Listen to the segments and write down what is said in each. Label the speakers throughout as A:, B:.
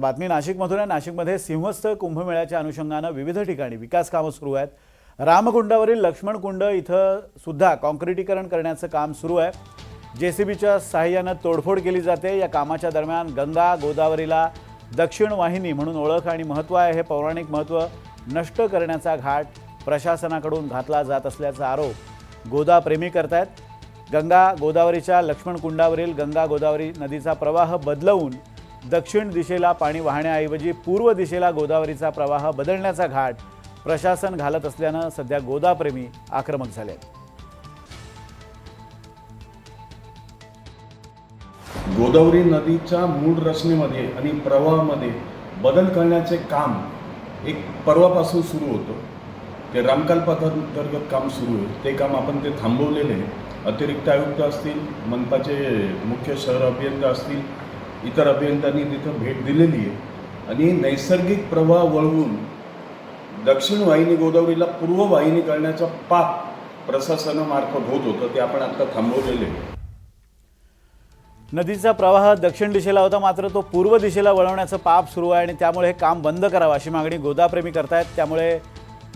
A: बातमी नाशिकमधून आहे। नाशिकमध्ये सिंहस्थ कुंभमेळ्याच्या अनुषंगाने विविध ठिकाणी विकास कामे सुरू आहेत। रामकुंडावरील लक्ष्मणकुंड इथं सुद्धा काँक्रिटीकरण करण्याचं काम सुरू आहे। जेसीबीच्या सहाय्याने तोडफोड केली जाते। या कामाच्या दरम्यान गंगा गोदावरीला दक्षिण वाहिनी म्हणून ओळख आणि महत्त्व आहे। हे पौराणिक महत्त्व नष्ट करण्याचा घाट प्रशासनाकडून घातला जात असल्याचा आरोप गोदाप्रेमी करतात। गंगा गोदावरीच्या लक्ष्मणकुंडावरील गंगा गोदावरी नदीचा प्रवाह बदलवून दक्षिण दिशेला पाणी वाहण्याऐवजी पूर्व दिशेला गोदावरीचा प्रवाह बदलण्याचा घाट प्रशासन घालत असल्याने सध्या गोदाप्रेमी आक्रमक झाले आहेत।
B: गोदावरी नदीच्या मूळ रचनेमध्ये आणि प्रवाहामध्ये बदल करण्याचे काम एक परवापासून सुरू होतं। ते रामकालपाथांतर्गत काम सुरू आहे। ते काम आपण ते थांबवलेले आहे। अतिरिक्त आयुक्त असतील, मनपाचे मुख्य शहर अभियंता असतील, इतर अभियंत्यांनी तिथं भेट दिलेली आहे आणि नैसर्गिक प्रवाह वळवून दक्षिण वाहिनी गोदावरीला पूर्व वाहिनी करण्याचा पाप प्रशासनामार्फत होत होतं। ते आपण आता थांबवलेले आहे।
A: नदीचा प्रवाह दक्षिण दिशेला होता, मात्र तो पूर्व दिशेला वळवण्याचं पाप सुरू आहे आणि त्यामुळे हे काम बंद करावं अशी मागणी गोदाप्रेमी करतायत। त्यामुळे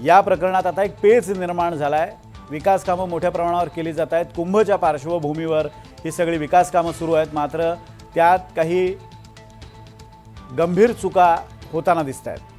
A: या प्रकरणात आता एक पेच निर्माण झाला आहे। विकास कामं मोठ्या प्रमाणावर केली जात आहेत। कुंभच्या पार्श्वभूमीवर ही सगळी विकास कामं सुरू आहेत, मात्र त्यात काही गंभीर चुका होताना दिसत आहेत।